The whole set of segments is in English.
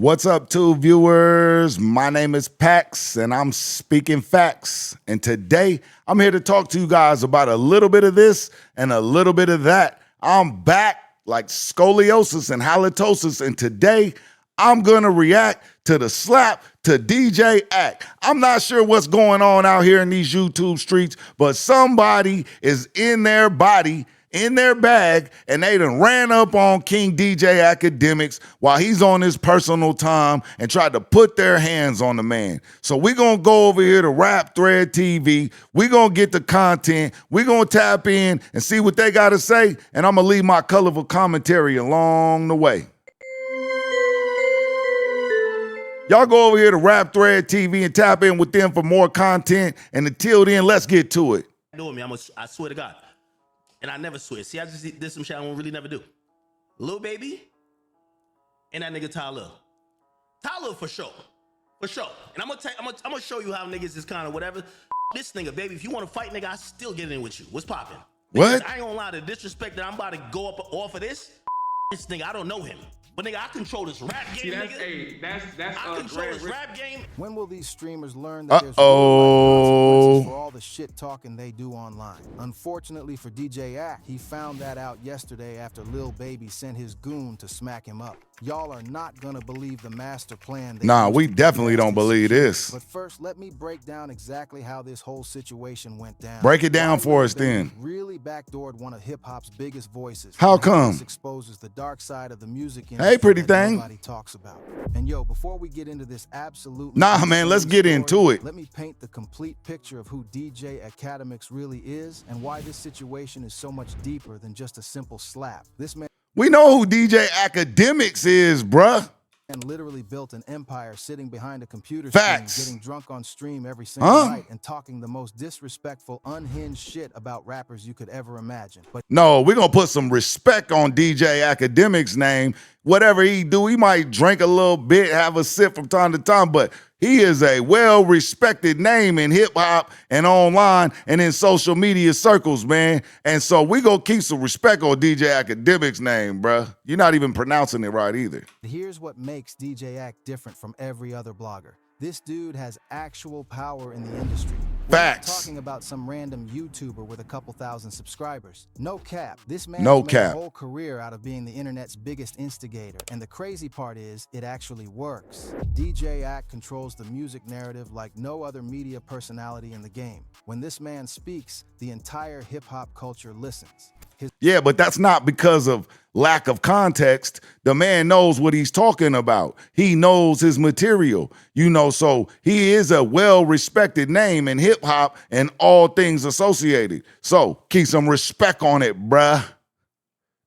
What's up, two viewers? My name is Pax, and I'm speaking facts. And today, I'm here to talk to you guys about a little bit of this and a little bit of that. I'm back like scoliosis and halitosis, and today, I'm going to react to the slap to DJ Act. I'm not sure what's going on out here in these YouTube streets, but somebody is in their body, in their bag, and they done ran up on King DJ Akademiks while he's on his personal time and tried to put their hands on the man. So we're going to go over here to Rap Thread TV. We're going to get the content. We're going to tap in and see what they got to say, and I'm going to leave my colorful commentary along the way. Y'all go over here to Rap Thread TV and tap in with them for more content. And until then, let's get to it. Doing me, I swear to God. And I never swear. See, I just did some shit I won't really never do. Lil Baby and that nigga Tylil. Tylil for sure. For sure. And I'm gonna show you how niggas is kind of whatever. This nigga, baby, if you want to fight, nigga, I still get in with you. What's popping? What? I ain't gonna lie, the disrespect that I'm about to go up off of this nigga, I don't know him. But nigga, I control this rap game, nigga. I control this rap game. When will these streamers learn that there's consequences for all the shit talking they do online? Unfortunately for DJ Act, he found that out yesterday after Lil Baby sent his goon to smack him up. Y'all are not gonna believe the master plan. Nah, we definitely don't believe this. But first, let me break down exactly how this whole situation went down. Break it down for us then. Really backdoored one of hip-hop's biggest voices. How come? This exposes the dark side of the music industry. Hey, pretty thing. Nobody talks about. And yo, before we get into this absolute man, let's get into it. Let me paint the complete picture of who DJ Akademiks really is and why this situation is so much deeper than just a simple slap. This man, we know who DJ Akademiks is, bruh. and literally built an empire sitting behind a computer Facts. screen, getting drunk on stream every single night and talking the most disrespectful, unhinged shit about rappers you could ever imagine. But no, we're going to put some respect on DJ Akademiks' name. Whatever he do, he might drink a little bit, have a sip from time to time, but he is a well-respected name in hip-hop and online and in social media circles, man. And so we gonna keep some respect on DJ Akademiks' name, bruh. You're not even pronouncing it right either. here's what makes DJ Act different from every other blogger. This dude has actual power in the industry. We're not Facts. talking about some random YouTuber with a couple thousand subscribers. No cap. This man No made cap. a whole career out of being the internet's biggest instigator. And the crazy part is, it actually works. DJ Act controls the music narrative like no other media personality in the game. When this man speaks, the entire hip-hop culture listens. Yeah, but that's not because of lack of context. The man knows what he's talking about. He knows his material, so he is a well-respected name in hip-hop and all things associated. So keep some respect on it, bruh.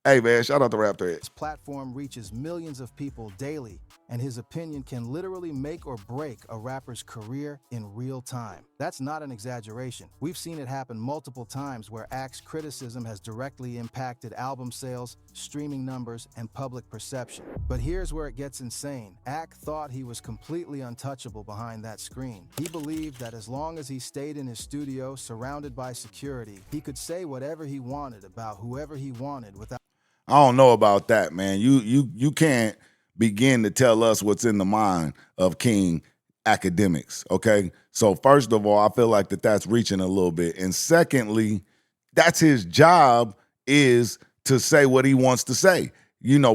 Hey, man, shout out to Rap Thread. His platform reaches millions of people daily, and his opinion can literally make or break a rapper's career in real time. That's not an exaggeration. We've seen it happen multiple times where Act's criticism has directly impacted album sales, streaming numbers, and public perception. But here's where it gets insane. Act thought he was completely untouchable behind that screen. He believed that as long as he stayed in his studio surrounded by security, he could say whatever he wanted about whoever he wanted without I don't know about that, man. You can't begin to tell us what's in the mind of King Akademiks, okay? So first of all, I feel like that's reaching a little bit. And secondly, that's his job, is to say what he wants to say.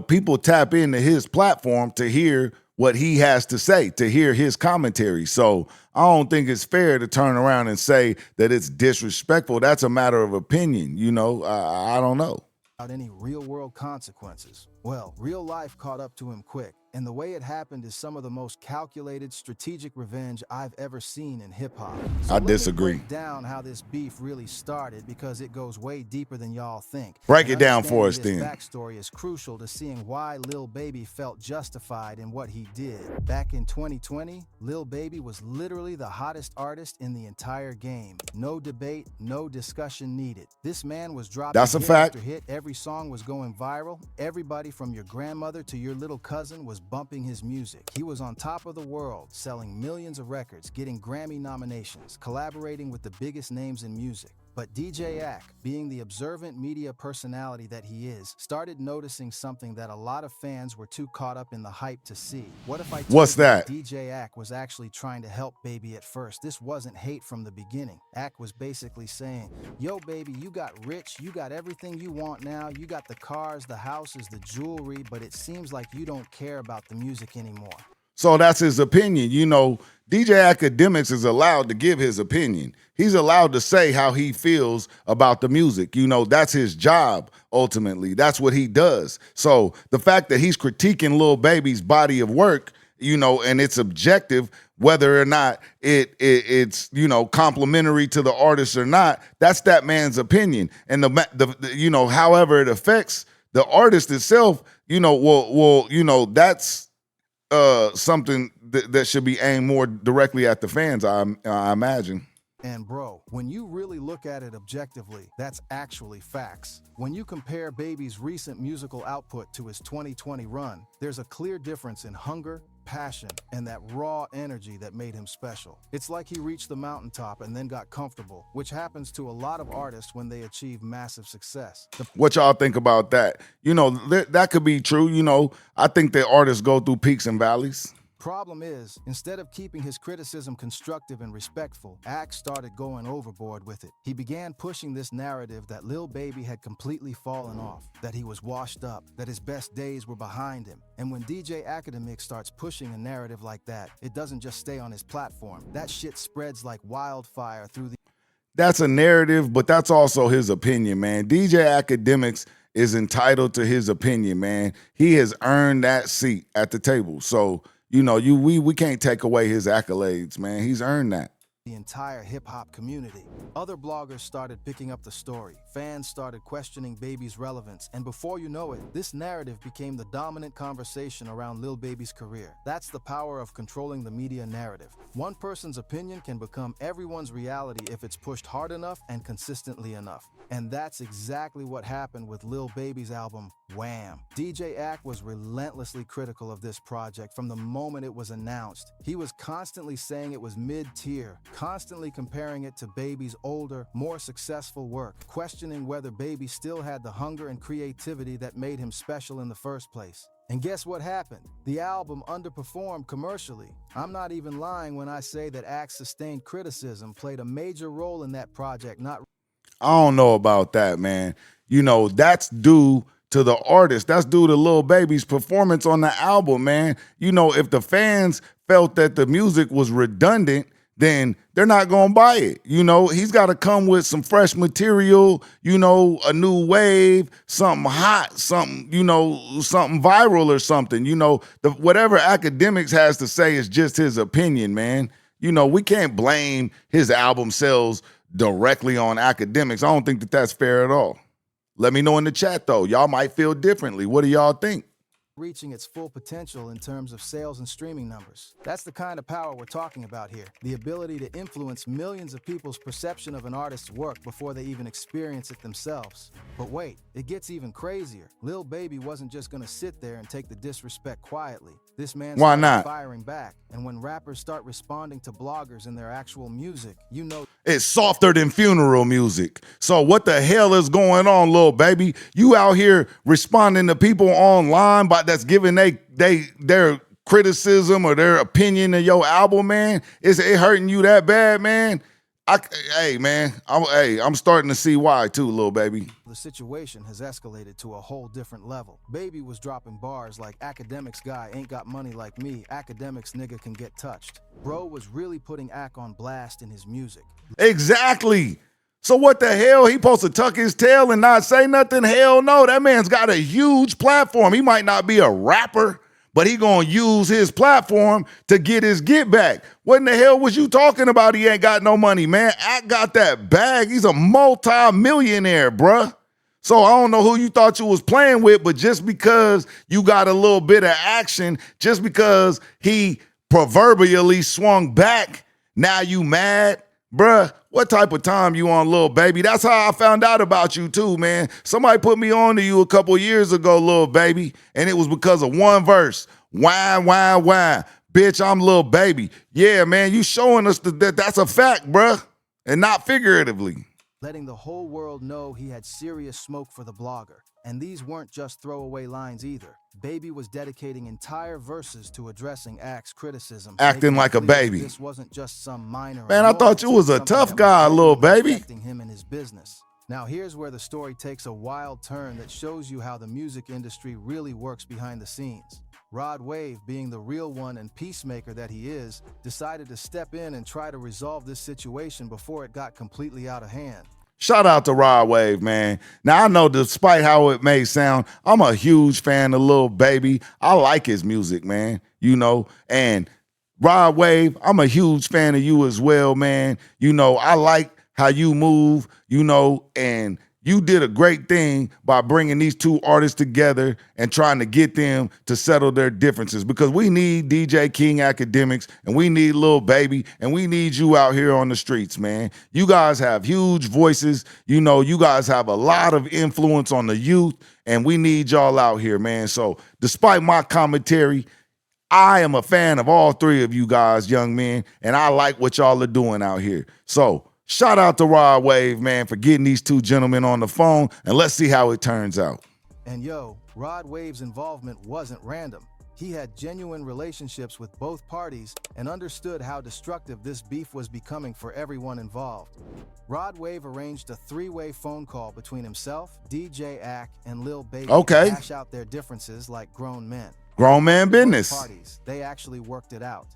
People tap into his platform to hear what he has to say, to hear his commentary. So I don't think it's fair to turn around and say that it's disrespectful. That's a matter of opinion, I don't know. without any real-world consequences. Well, real life caught up to him quick, and the way it happened is some of the most calculated, strategic revenge I've ever seen in hip-hop. So I disagree. Let me break down how this beef really started, because it goes way deeper than y'all think. Break it down for us this then. Backstory is crucial to seeing why Lil Baby felt justified in what he did. Back in 2020, Lil Baby was literally the hottest artist in the entire game. No debate, no discussion needed. This man was dropping That's a hit fact. after hit. Every song was going viral. Everybody from your grandmother to your little cousin was bumping his music. He was on top of the world, selling millions of records, getting Grammy nominations, collaborating with the biggest names in music. But DJ Ak, being the observant media personality that he is, started noticing something that a lot of fans were too caught up in the hype to see. What if I told What's you that? DJ Ak was actually trying to help Baby at first? This wasn't hate from the beginning. Ak was basically saying, yo Baby, you got rich, you got everything you want now, you got the cars, the houses, the jewelry, but it seems like you don't care about the music anymore. So that's his opinion. You know, DJ Akademiks is allowed to give his opinion. He's allowed to say how he feels about the music. You know, that's his job, ultimately. That's what he does. So the fact that he's critiquing Lil Baby's body of work, you know, and it's objective, whether or not it's, you know, complimentary to the artist or not, that's that man's opinion. And the you know, however it affects the artist itself, you know, well, you know, that's something that should be aimed more directly at the fans, I imagine. And bro, when you really look at it objectively, that's actually facts. When you compare Baby's recent musical output to his 2020 run, there's a clear difference in hunger, passion, and that raw energy that made him special. It's like he reached the mountaintop and then got comfortable, which happens to a lot of artists when they achieve massive success. What y'all think about that? You know, that could be true. You know, I think that artists go through peaks and valleys. Problem is, instead of keeping his criticism constructive and respectful, Ak started going overboard with it. He began pushing this narrative that Lil Baby had completely fallen off, that he was washed up, that his best days were behind him. And when DJ Akademiks starts pushing a narrative like that, it doesn't just stay on his platform. That shit spreads like wildfire through the... That's a narrative, but that's also his opinion, man. DJ Akademiks is entitled to his opinion, man. He has earned that seat at the table. So, you know, we can't take away his accolades, man. He's earned that. The entire hip-hop community. Other bloggers started picking up the story. Fans started questioning Baby's relevance, and before you know it, this narrative became the dominant conversation around Lil Baby's career. That's the power of controlling the media narrative. One person's opinion can become everyone's reality if it's pushed hard enough and consistently enough. And that's exactly what happened with Lil Baby's album, Wham! DJ Ak was relentlessly critical of this project from the moment it was announced. He was constantly saying it was mid-tier, constantly comparing it to Baby's older, more successful work, questioning whether Baby still had the hunger and creativity that made him special in the first place. And guess what happened? The album underperformed commercially. I'm not even lying when I say that Ak's sustained criticism played a major role in that project not... I don't know about that, man. You know, that's due to the artist. That's due to Lil Baby's performance on the album, man. You know, if the fans felt that the music was redundant, then they're not going to buy it. You know, he's got to come with some fresh material, you know, a new wave, something hot, something, you know, something viral or something. You know, whatever Akademiks has to say is just his opinion, man. You know, we can't blame his album sales directly on Akademiks. I don't think that that's fair at all. Let me know in the chat, though. Y'all might feel differently. What do y'all think? Reaching its full potential in terms of sales and streaming numbers. That's the kind of power we're talking about here. The ability to influence millions of people's perception of an artist's work before they even experience it themselves. But wait, it gets even crazier. Lil Baby wasn't just gonna sit there and take the disrespect quietly. This man Why started not? firing back. And when rappers start responding to bloggers in their actual music, you know it's softer than funeral music. So what the hell is going on, Lil Baby? You out here responding to people online that's giving their criticism or their opinion of your album, man? Is it hurting you that bad, man? Hey, man, I'm starting to see why too, Lil Baby. the situation has escalated to a whole different level. Baby was dropping bars like Akademiks guy ain't got money like me, Akademiks nigga can get touched. Bro was really putting Ak on blast in his music. Exactly. So what the hell? He supposed to tuck his tail and not say nothing? Hell no. That man's got a huge platform. He might not be a rapper, but he gonna use his platform to get his get back. What in the hell was you talking about? He ain't got no money, man. Ak got that bag. He's a multi-millionaire, bruh. So I don't know who you thought you was playing with, but just because you got a little bit of action, just because he proverbially swung back, now you mad? Bruh, what type of time you on, Lil Baby? That's how I found out about you too, man. Somebody put me on to you a couple years ago, Lil Baby, and it was because of one verse. Whine, whine, whine. Bitch, I'm Lil Baby. Yeah, man, you showing us that that's a fact, bruh, and not figuratively. letting the whole world know he had serious smoke for the blogger. And these weren't just throwaway lines either. Baby was dedicating entire verses to addressing Ak's criticism, Acting like a baby. This wasn't just some minor Man, I thought you was a tough guy, Lil Baby. Affecting him and his business. Now here's where the story takes a wild turn that shows you how the music industry really works behind the scenes. Rod Wave, being the real one and peacemaker that he is, decided to step in and try to resolve this situation before it got completely out of hand. Shout out to Rod Wave, man. Now, I know despite how it may sound, I'm a huge fan of Lil Baby. I like his music, man, you know, and Rod Wave, I'm a huge fan of you as well, man. You know, I like how you move, you know, and you did a great thing by bringing these two artists together and trying to get them to settle their differences, because we need DJ King Akademiks and we need Lil Baby and we need you out here on the streets, man. You guys have huge voices. You know, you guys have a lot of influence on the youth and we need y'all out here, man. So despite my commentary, I am a fan of all three of you guys, young men, and I like what y'all are doing out here. So shout out to Rod Wave, man, for getting these two gentlemen on the phone, and let's see how it turns out. And yo, Rod Wave's involvement wasn't random. He had genuine relationships with both parties and understood how destructive this beef was becoming for everyone involved. Rod Wave arranged a three-way phone call between himself, DJ Ak, and Lil Baby to hash out their differences like grown men. Grown man business. Parties, they actually worked it out.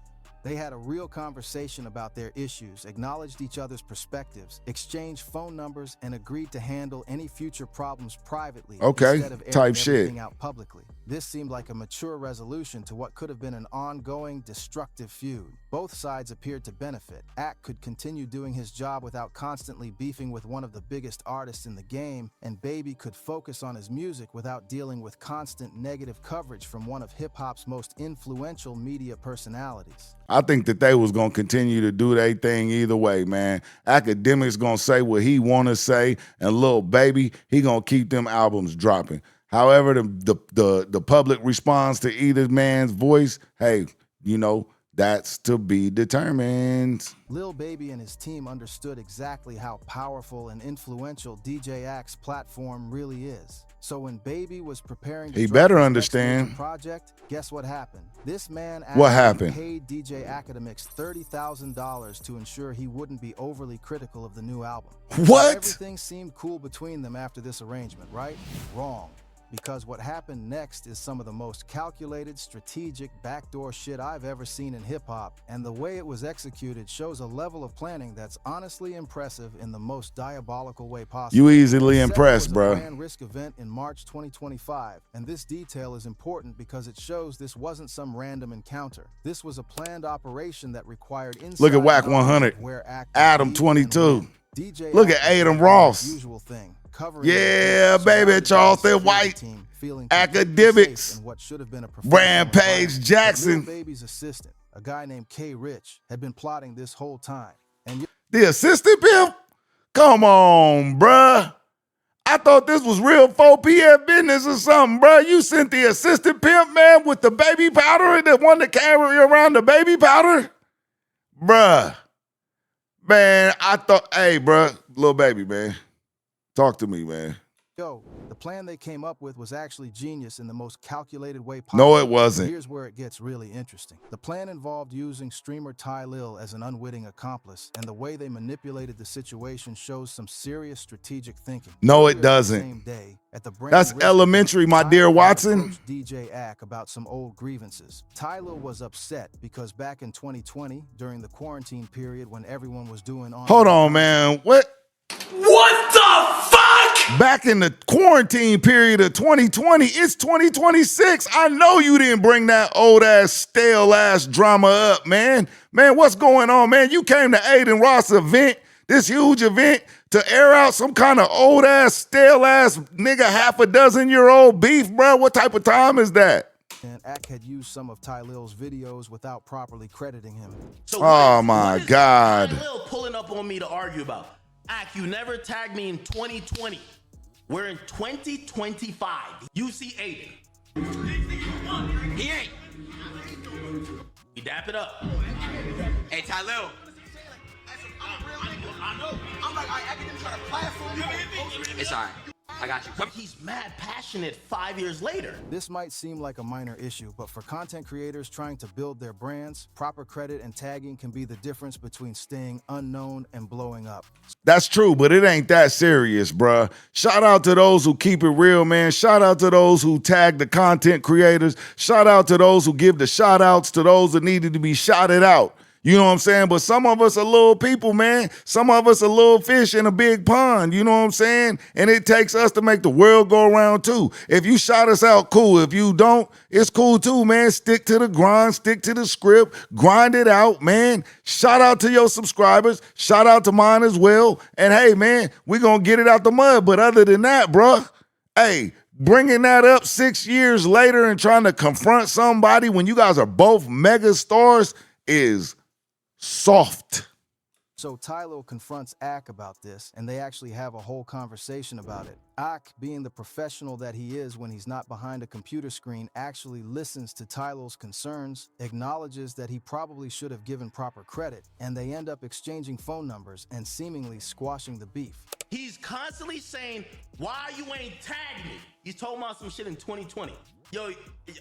They had a real conversation about their issues, acknowledged each other's perspectives, exchanged phone numbers, and agreed to handle any future problems privately instead of airing everything out publicly. This seemed like a mature resolution to what could have been an ongoing, destructive feud. Both sides appeared to benefit. Ak could continue doing his job without constantly beefing with one of the biggest artists in the game, and Baby could focus on his music without dealing with constant negative coverage from one of hip-hop's most influential media personalities. I think that they was going to continue to do their thing either way, man. Akademiks going to say what he want to say, and Lil Baby, he going to keep them albums dropping. However, the public responds to either man's voice, hey, you know, that's to be determined. Lil Baby and his team understood exactly how powerful and influential DJ Ak's platform really is. So when Baby was preparing to he better understand project, guess what happened? This man paid DJ Akademiks $30,000 to ensure he wouldn't be overly critical of the new album. What? Everything seemed cool between them after this arrangement, right? Wrong. Because what happened next is some of the most calculated, strategic, backdoor shit I've ever seen in hip-hop, and the way it was executed shows a level of planning that's honestly impressive in the most diabolical way possible. You easily impressed, bro. It was a grand risk event in March 2025, and this detail is important because it shows this wasn't some random encounter. This was a planned operation that required inside. Look at Whack 100, Adam 22. Look at Adam Ross. Usual thing. Yeah, baby, Charleston White, Akademiks, and what should have been a Rampage Jackson. Baby's assistant, a guy named K. Rich, had been plotting this whole time. And the assistant pimp? Come on, bruh. I thought this was real 4PF business or something, bruh. You sent the assistant pimp, man, with the baby powder, the one that carry around the baby powder? Bruh. Man, I thought, hey, bruh, Lil Baby, man. Talk to me, man. Yo, the plan they came up with was actually genius in the most calculated way possible. No, it wasn't. Here's where it gets really interesting. The plan involved using streamer Tylil as an unwitting accomplice, and the way they manipulated the situation shows some serious strategic thinking. No, it doesn't. Same day, at the That's elementary, my dear Watson. DJ Ak about some old grievances. Tylil was upset because back in 2020, during the quarantine period when everyone was doing on. Hold on, man. What the fuck? Back in the quarantine period of 2020, it's 2026. I know you didn't bring that old ass, stale ass drama up, man. Man, what's going on, man? You came to Aiden Ross event, this huge event, to air out some kind of old ass, stale ass nigga, half a dozen-year-old beef, bro. What type of time is that? And Ak had used some of Tylil's videos without properly crediting him. So oh my God. Tylil pulling up on me to argue about. Ak, you never tagged me in 2020. We're in 2025. You see Aiden. He ain't. We dap it up. Hey, Tylil. I know. I'm like, Akademiks trying to platform you. It's alright. I got you. He's mad passionate 5 years later. This might seem like a minor issue, but for content creators trying to build their brands, proper credit and tagging can be the difference between staying unknown and blowing up. That's true, but it ain't that serious, bruh. Shout out to those who keep it real, man. Shout out to those who tag the content creators. Shout out to those who give the shout outs to those that needed to be shouted out. You know what I'm saying? But some of us are little people, man. Some of us are little fish in a big pond. You know what I'm saying? And it takes us to make the world go around too. If you shout us out, cool. If you don't, it's cool too, man. Stick to the grind, stick to the script, grind it out, man. Shout out to your subscribers. Shout out to mine as well. And hey, man, we gonna get it out the mud. But other than that, bruh, hey, bringing that up 6 years later and trying to confront somebody when you guys are both mega stars is soft. So Tylil confronts Ak about this, and they actually have a whole conversation about it. Ak, being the professional that he is when he's not behind a computer screen, actually listens to Tylil's concerns, acknowledges that he probably should have given proper credit, and they end up exchanging phone numbers and seemingly squashing the beef. He's constantly saying, why you ain't tagged me? He's told me some shit in 2020. Yo,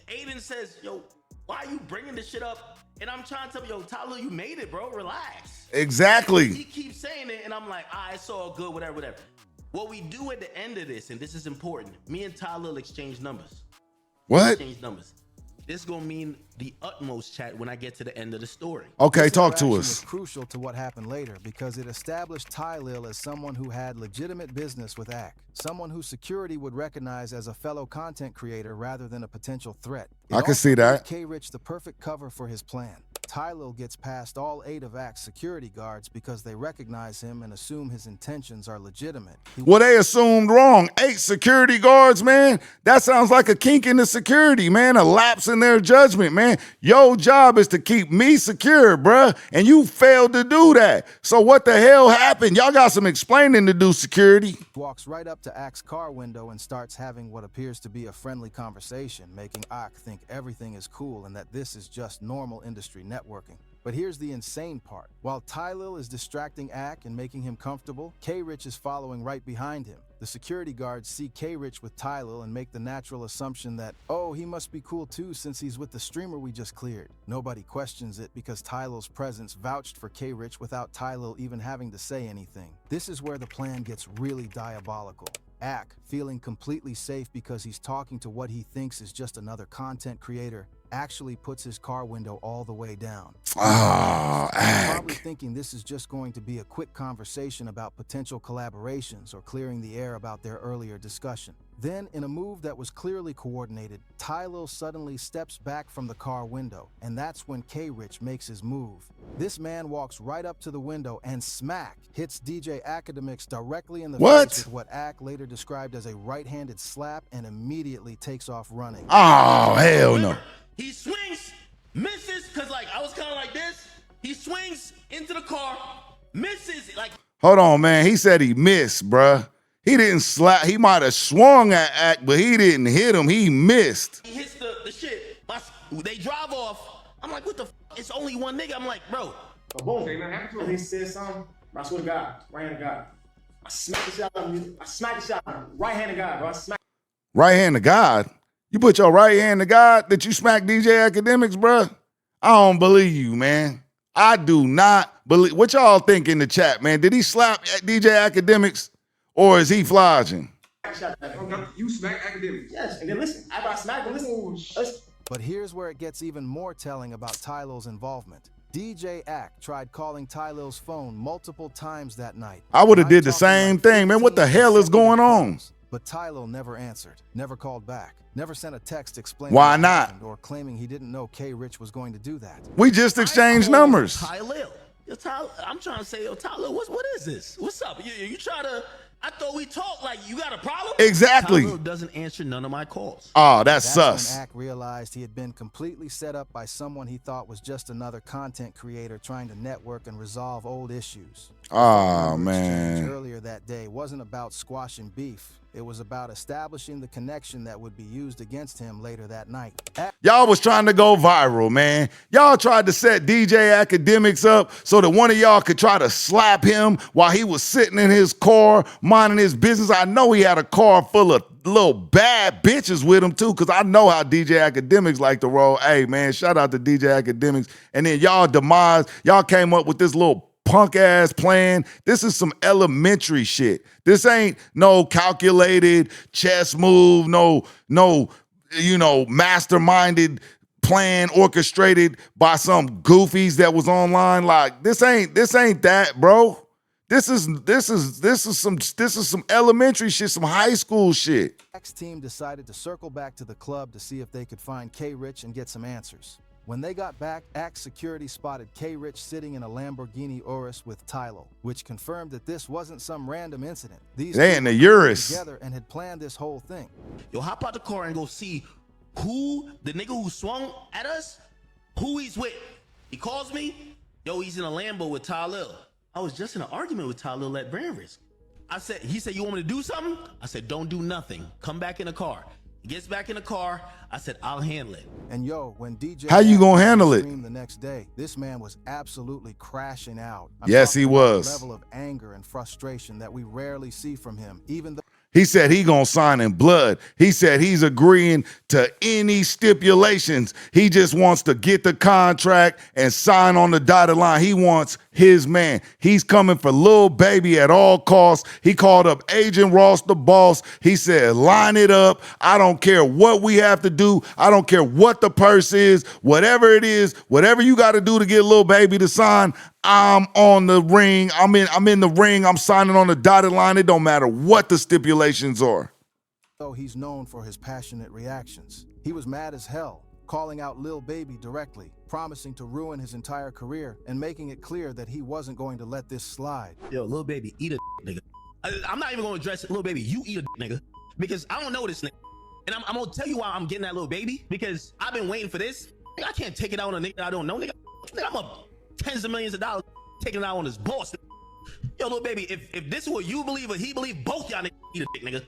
Aiden says, yo, why you bringing this shit up? And I'm trying to tell you, yo, Tylil, you made it, bro. Relax. Exactly. He keeps saying it, and I'm like, it's all good, whatever. What we do at the end of this, and this is important, me and Tylil exchange numbers. What? Exchange numbers. This gonna mean the utmost chat when I get to the end of the story. Okay, This talk to interaction us. was crucial to what happened later because it established Tylil as someone who had legitimate business with Ak, someone who security would recognize as a fellow content creator rather than a potential threat. It I can also see that. gave K-Rich the perfect cover for his plan. Tylil gets past all 8 of Ak's security guards because they recognize him and assume his intentions are legitimate. Well, they assumed wrong. 8 security guards, man. That sounds like a kink in the security, man. A lapse in their judgment, man. Your job is to keep me secure, bruh. And you failed to do that. So what the hell happened? Y'all got some explaining to do, security. Walks right up to Ak's car window and starts having what appears to be a friendly conversation, making Ak think everything is cool and that this is just normal industry networking. But here's the insane part. While Tylil is distracting Ak and making him comfortable, K-Rich is following right behind him. The security guards see K-Rich with Tylil and make the natural assumption that, oh, he must be cool too since he's with the streamer we just cleared. Nobody questions it because Tylil's presence vouched for K-Rich without Tylil even having to say anything. This is where the plan gets really diabolical. Ak, feeling completely safe because he's talking to what he thinks is just another content creator, actually puts his car window all the way down. Oh, Probably Ak. thinking this is just going to be a quick conversation about potential collaborations or clearing the air about their earlier discussion. Then, in a move that was clearly coordinated, Tylil suddenly steps back from the car window, and that's when K-Rich makes his move. This man walks right up to the window and smack hits DJ Akademiks directly in the What? face with what Ak later described as a right-handed slap and immediately takes off running. Oh, hell no. He swings, misses, because like I was kind of like this. He swings into the car, misses, like Hold on, man. He said he missed, bruh. He didn't slap. He might have swung at Ak, but he didn't hit him. He missed. he hits the shit. They drive off. I'm like, what the f? It's only one nigga. I'm like, bro. Boom. And he said something. I swear to God, right hand of God. I smacked the shot out of him. I smacked the shot out of him. Right hand of God, bro. I smacked. Right hand to God. You put your right hand to God that you smack DJ Akademiks, bruh? I don't believe you, man. I do not believe. What y'all think in the chat, man? Did he slap DJ Akademiks or is he flogging? You smack Akademiks. Yes, and then listen. After I smacked him, listen. But here's where it gets even more telling about Tylil's involvement. DJ Ak tried calling Tylil's phone multiple times that night. I would have I'm did the talking same like thing, man. What the 15 hell is going on? calls. But Tylil never answered, never called back, never sent a text explaining Why what not? happened or claiming he didn't know K-Rich was going to do that. We just exchanged numbers. Tylil. Yo, Tylil, I'm trying to say, yo, Tylil, what is this? What's up? You try to, I thought we talked like you got a problem? Exactly. Tylil doesn't answer none of my calls. Oh, that's That's sus. when Ak realized he had been completely set up by someone he thought was just another content creator trying to network and resolve old issues. Oh, Exchange man. earlier that day wasn't about squashing beef. It was about establishing the connection that would be used against him later that night. Y'all was trying to go viral, man. Y'all tried to set DJ Akademiks up so that one of y'all could try to slap him while he was sitting in his car minding his business. I know he had a car full of little bad bitches with him too, because I know how DJ Akademiks like to roll. Hey, man, shout out to DJ Akademiks. And then y'all came up with this little punk ass plan. This is some elementary shit. This ain't no calculated chess move, no, masterminded plan orchestrated by some goofies that was online. Like, this ain't that, bro. This is some elementary shit, some high school shit. Ak's team decided to circle back to the club to see if they could find K-Rich and get some answers. When they got back, Ak's security spotted K-Rich sitting in a Lamborghini Urus with Tylil, which confirmed that this wasn't some random incident. These They two in the were Urus together and had planned this whole thing. Yo, hop out the car and go see who the nigga who swung at us, who he's with. He calls me, yo, he's in a Lambo with Tylil. I was just in an argument with Tylil at brand risk. He said, you want me to do something? I said, don't do nothing. Come back in the car. He gets back in the car. I said, I'll handle it. And yo, when DJ How you gonna handle it? The next day, this man was absolutely crashing out. Yes, he was. A level of anger and frustration that we rarely see from him, even though He said he gonna sign in blood. He said he's agreeing to any stipulations. He just wants to get the contract and sign on the dotted line. He wants his man. He's coming for Lil Baby at all costs. He called up Agent Ross, the boss. He said, line it up. I don't care what we have to do. I don't care what the purse is, whatever it is, whatever you got to do to get Lil Baby to sign. I'm on the ring. I'm in the ring. I'm signing on the dotted line. It don't matter what the stipulations are. though he's known for his passionate reactions. He was mad as hell, calling out Lil Baby directly, promising to ruin his entire career and making it clear that he wasn't going to let this slide. Yo, Lil Baby, eat a nigga. I'm not even gonna address it. Lil Baby, you eat a nigga. Because I don't know this nigga. And I'm gonna tell you why I'm getting that Lil Baby. Because I've been waiting for this. I can't take it out on a nigga I don't know, nigga. I'm up tens of millions of dollars taking it out on this boss. Yo, Lil Baby, if this is what you believe or he believe, both y'all niggas eat a dick, nigga.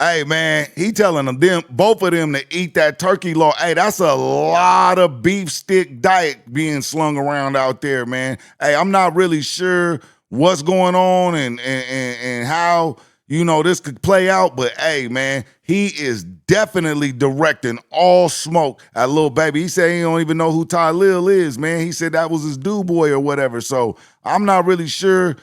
Hey, man, he telling them both of them to eat that turkey law. Hey, that's a lot of beef stick diet being slung around out there, man. Hey, I'm not really sure what's going on and how, you know, this could play out. But, hey, man, he is definitely directing all smoke at Lil Baby. He said he don't even know who Tylil is, man. He said that was his dude boy or whatever. So I'm not really sure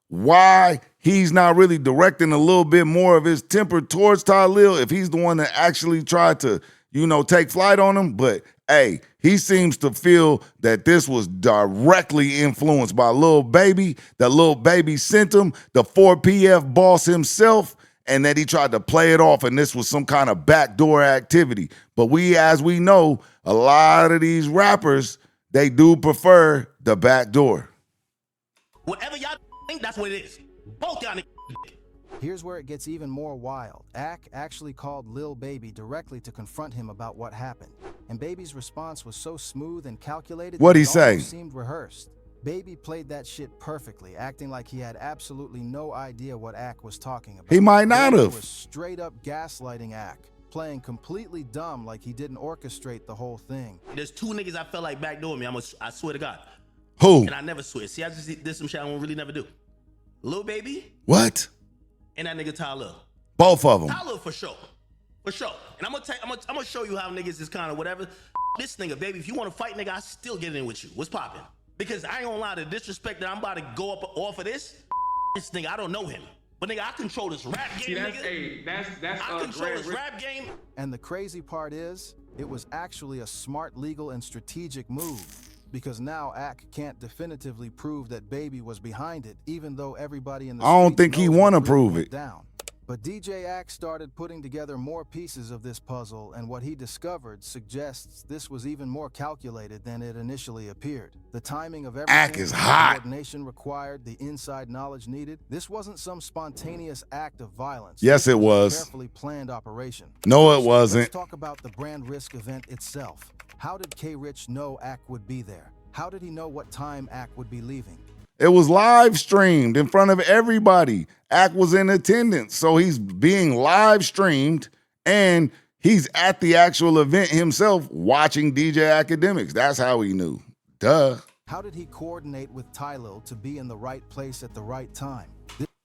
why he's not really directing a little bit more of his temper towards Tylil if he's the one that actually tried to, you know, take flight on him. But, hey, he seems to feel that this was directly influenced by Lil Baby, that Lil Baby sent him, the 4PF boss himself, and that he tried to play it off, and this was some kind of backdoor activity. But as we know, a lot of these rappers, they do prefer the backdoor. Whatever y'all think, that's what it is. Both y'all niggas. Here's where it gets even more wild. Ak actually called Lil Baby directly to confront him about what happened. And Baby's response was so smooth and calculated What'd that he it say? almost seemed rehearsed. Baby played that shit perfectly, acting like he had absolutely no idea what Ak was talking about. He might not Baby have. was straight up gaslighting Ak, playing completely dumb like he didn't orchestrate the whole thing. There's two niggas I felt like backdooring me. I swear to God. Who? And I never swear. See, I just did some shit I don't really never do. Lil Baby What? and that nigga Tylil. Both of them. Tylil for sure. For sure. And I'm gonna show you how niggas is kind of whatever. This nigga, baby, if you want to fight, nigga, I still get in with you. What's poppin'? Because I ain't gonna lie, the disrespect that I'm about to go up off of this nigga, I don't know him. But nigga, I control this rap game, See, that's, nigga. hey, that's I control Grand this Risk. rap game. And the crazy part is, it was actually a smart legal and strategic move. Because now Ak can't definitively prove that Baby was behind it, even though everybody in the I don't streets think he knows wanna what really prove went it. down. But DJ Ak started putting together more pieces of this puzzle, and what he discovered suggests this was even more calculated than it initially appeared. The timing of everything, Ak is the hot. coordination required, the inside knowledge needed. This wasn't some spontaneous act of violence. Yes, This it a was. carefully planned operation. No, it Let's wasn't. talk about the brand risk event itself. How did K-Rich know Ak would be there? How did he know what time Ak would be leaving? It was live streamed in front of everybody. Ack was in attendance. So he's being live streamed and he's at the actual event himself watching DJ Akademiks. That's how he knew. Duh. How did he coordinate with Tylil to be in the right place at the right time?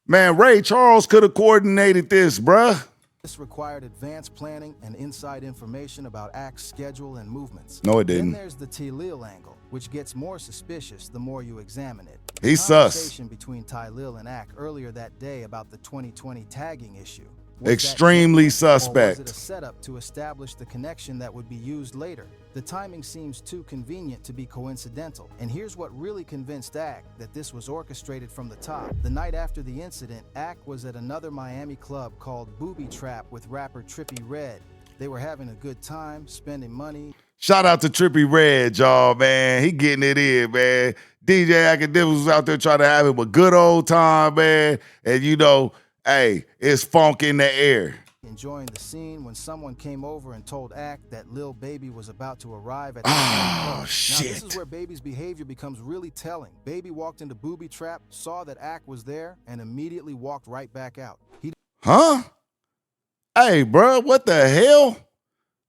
Man, Ray Charles could have coordinated this, bruh. This required advanced planning and inside information about Ack's schedule and movements. No, it didn't. Then there's the Tylil angle, which gets more suspicious the more you examine it. He's The sus. conversation between Tylil and Ack earlier that day about the 2020 tagging issue. Was that Extremely genuine, or was suspect. it a setup to establish the connection that would be used later? The timing seems too convenient to be coincidental. And here's what really convinced Ack that this was orchestrated from the top. The night after the incident, Ack was at another Miami club called Booby Trap with rapper Trippie Redd. They were having a good time, spending money. Shout out to Trippie Redd, y'all, man. He getting it in, man. DJ Akademiks was out there trying to have him a good old time, man. And you know, hey, it's funk in the air. Enjoying the scene when someone came over and told Ack that Lil Baby was about to arrive at the Oh, Now, shit. this is where Baby's behavior becomes really telling. Baby walked into Booby Trap, saw that Ack was there, and immediately walked right back out. He Huh? Hey, bro, what the hell?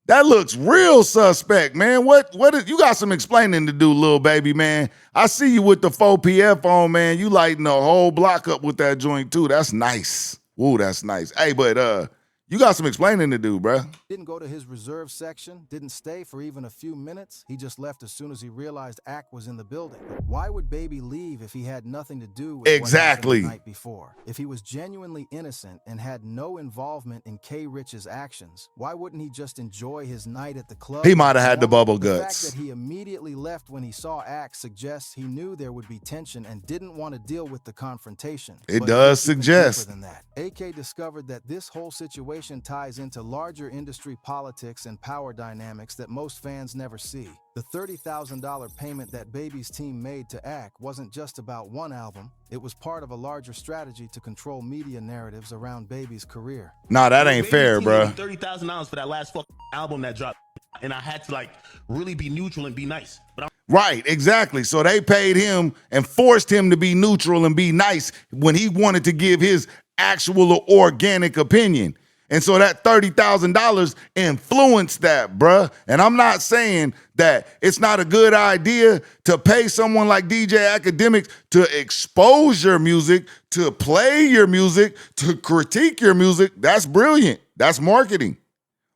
That looks real suspect, man. What is, you got some explaining to do, Lil Baby, man. I see you with the 4PF on, man. You lighting the whole block up with that joint, too. That's nice. Ooh, that's nice. Hey, but you got some explaining to do, bro. didn't go to his reserve section, didn't stay for even a few minutes. He just left as soon as he realized Ack was in the building. Why would Baby leave if he had nothing to do with Exactly. what happened the night before? If he was genuinely innocent and had no involvement in K. Rich's actions, why wouldn't he just enjoy his night at the club? He might have had the bubble The guts. fact that he immediately left when he saw Ack suggests he knew there would be tension and didn't want to deal with the confrontation. It But does it's even suggest. deeper than that. AK discovered that this whole situation ties into larger industry politics and power dynamics that most fans never see. The $30,000 payment that Baby's team made to Ack wasn't just about one album. It was part of a larger strategy to control media narratives around Baby's career. Nah, that ain't fair, bro. $30,000 for that last fucking album that dropped, and I had to like really be neutral and be nice. But I'm Right, exactly. So they paid him and forced him to be neutral and be nice when he wanted to give his actual or organic opinion. And so that $30,000 influenced that, bruh. And I'm not saying that it's not a good idea to pay someone like DJ Akademiks to expose your music, to play your music, to critique your music. That's brilliant. That's marketing.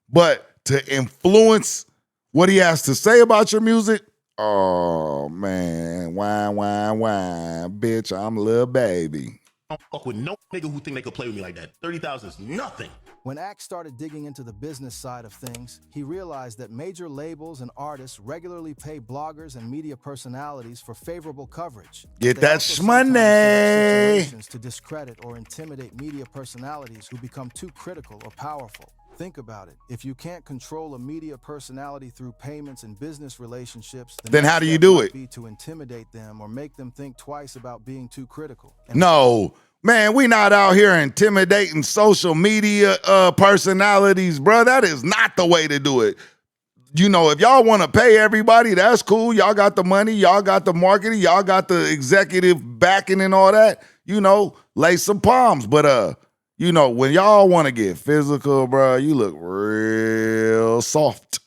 But to influence what he has to say about your music, oh, man. Wine, bitch, I'm Lil Baby. don't fuck with no nigga who think they could play with me like that. 30,000 is nothing. When Ack started digging into the business side of things, he realized that major labels and artists regularly pay bloggers and media personalities for favorable coverage. Get They that also sometimes set up shmoney. situations to discredit or intimidate media personalities who become too critical or powerful. Think about it. If you can't control a media personality through payments and business relationships, the Then next how do you step do might it? be to intimidate them or make them think twice about being too critical. No, man, we not out here intimidating social media personalities, bro. That is not the way to do it. You know, if y'all want to pay everybody, that's cool. Y'all got the money, y'all got the marketing, y'all got the executive backing and all that. You know, lay some palms. But you know, when y'all want to get physical, bro, you look real soft.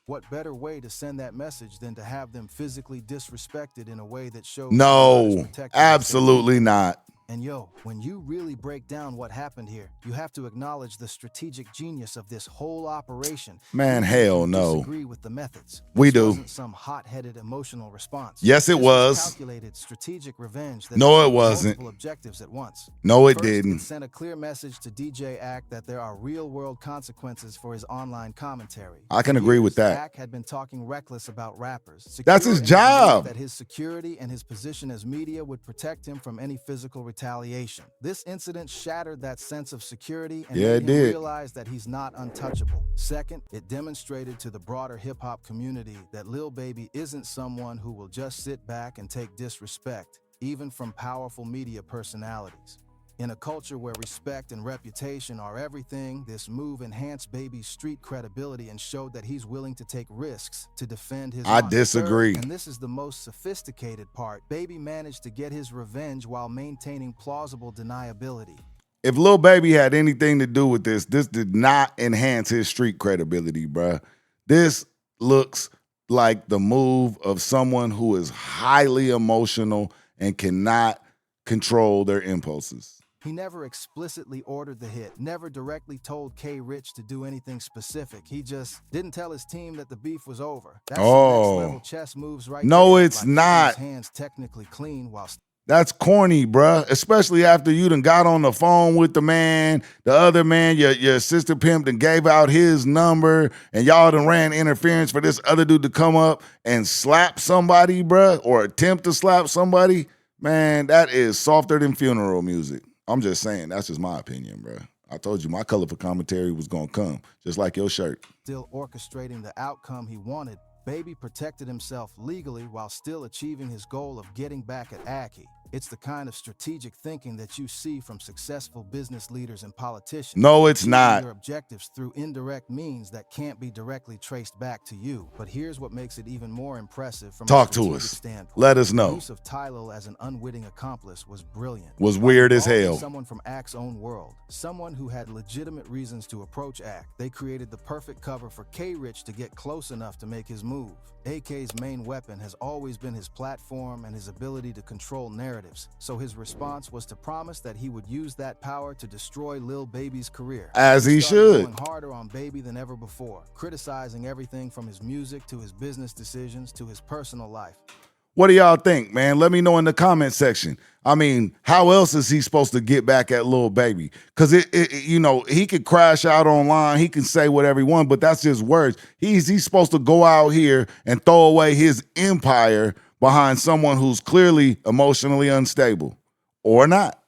What better way to send that message than to have them physically disrespected in a way that shows No, others protect their absolutely not. And yo, when you really break down what happened here, you have to acknowledge the strategic genius of this whole operation. Man, Even if hell you no. disagree with the methods. We This do. wasn't some hot-headed emotional response. Yes, it This was. calculated strategic revenge that No, it served wasn't. multiple objectives at once. No, it First, didn't. It sent a clear message to DJ Ack that there are real-world consequences for his online commentary. I can For agree with years, that. Ack had been talking reckless about rappers. That's secure his in the belief job. That his security and his position as media would protect him from any physical retaliation. This incident shattered that sense of security and Yeah, made it him did. realize that he's not untouchable. Second, it demonstrated to the broader hip-hop community that Lil Baby isn't someone who will just sit back and take disrespect, even from powerful media personalities. In a culture where respect and reputation are everything, this move enhanced Baby's street credibility and showed that he's willing to take risks to defend his I honor. disagree. Third, and this is the most sophisticated part, Baby managed to get his revenge while maintaining plausible deniability. If Lil Baby had anything to do with this did not enhance his street credibility, bruh. This looks like the move of someone who is highly emotional and cannot control their impulses. He never explicitly ordered the hit, never directly told K. Rich to do anything specific. He just didn't tell his team that the beef was over. That's some next level chess moves right no, there. it's like not. His hands technically clean while That's corny, bruh. Especially after you done got on the phone with the man, the other man, your sister pimp done gave out his number, and y'all done ran interference for this other dude to come up and slap somebody, bruh, or attempt to slap somebody. Man, that is softer than funeral music. I'm just saying, that's just my opinion, bruh. I told you my colorful commentary was gonna come, just like your shirt. Still orchestrating the outcome he wanted, Baby protected himself legally while still achieving his goal of getting back at Aki. It's the kind of strategic thinking that you see from successful business leaders and politicians. No, it's Achieving not. your objectives through indirect means that can't be directly traced back to you. But here's what makes it even more impressive from Talk a to strategic us. standpoint. Let us The know. use of Tylil as an unwitting accomplice was brilliant. Was By weird as involving hell. Someone from Ak's own world, someone who had legitimate reasons to approach Ak, they created the perfect cover for K-Rich to get close enough to make his move. AK's main weapon has always been his platform and his ability to control narratives, so his response was to promise that he would use that power to destroy Lil Baby's career. As he started should. going harder on Baby than ever before, criticizing everything from his music to his business decisions to his personal life. What do y'all think, man? Let me know in the comment section. I mean, how else is he supposed to get back at Lil Baby? Because he could crash out online, he can say whatever he wants, but that's just words. He's supposed to go out here and throw away his empire behind someone who's clearly emotionally unstable, or not.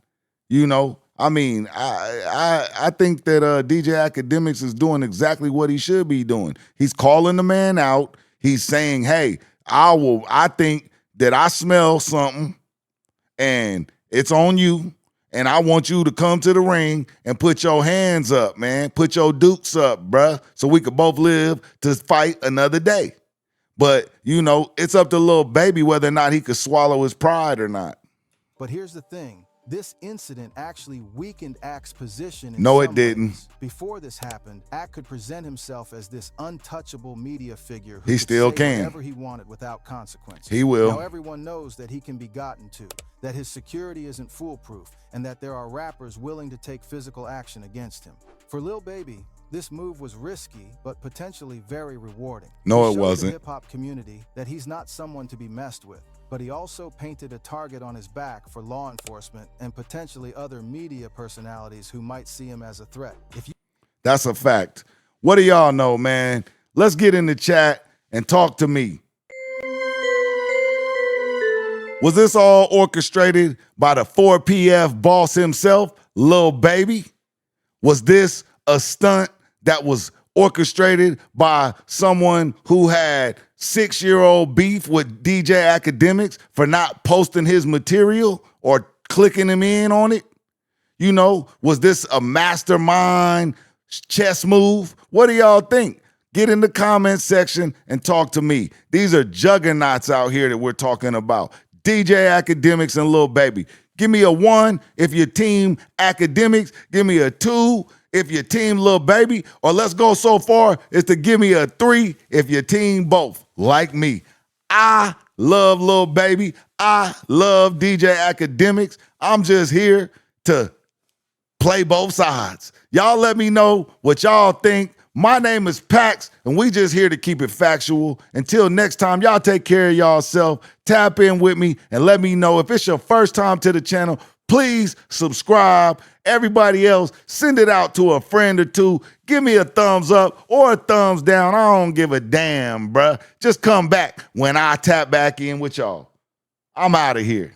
I mean, I think that DJ Akademiks is doing exactly what he should be doing. He's calling the man out. He's saying, hey, I think that I smell something and it's on you, and I want you to come to the ring and put your hands up, man. Put your dukes up, bruh, so we could both live to fight another day. But, it's up to Lil Baby whether or not he could swallow his pride or not. But here's the thing. This incident actually weakened Ak's position in No, some it didn't. ways. Before this happened, Ak could present himself as this untouchable media figure who He could still say can. whatever he wanted without consequences. He will. Now everyone knows that he can be gotten to, that his security isn't foolproof, and that there are rappers willing to take physical action against him. For Lil Baby, this move was risky, but potentially very rewarding. No, He it showed wasn't. the hip-hop community that he's not someone to be messed with. But he also painted a target on his back for law enforcement and potentially other media personalities who might see him as a threat. That's a fact. What do y'all know, man? Let's get in the chat and talk to me. Was this all orchestrated by the 4PF boss himself, Lil Baby? Was this a stunt that was orchestrated by someone who had 6-year-old beef with DJ Akademiks for not posting his material or clicking him in on it? Was this a mastermind chess move? What do y'all think? Get in the comment section and talk to me. These are juggernauts out here that we're talking about. DJ Akademiks and Lil Baby. Give me a 1 if you're team Akademiks. Give me a 2 if you're team Lil Baby, or let's go so far as to give me a 3 if you're team both, like me. I love Lil Baby. I love DJ Akademiks. I'm just here to play both sides. Y'all let me know what y'all think. My name is Pax, and we just here to keep it factual. Until next time, y'all take care of y'allself. Tap in with me and let me know if it's your first time to the channel. Please subscribe. Everybody else, send it out to a friend or two. Give me a thumbs up or a thumbs down. I don't give a damn, bruh. Just come back when I tap back in with y'all. I'm out of here.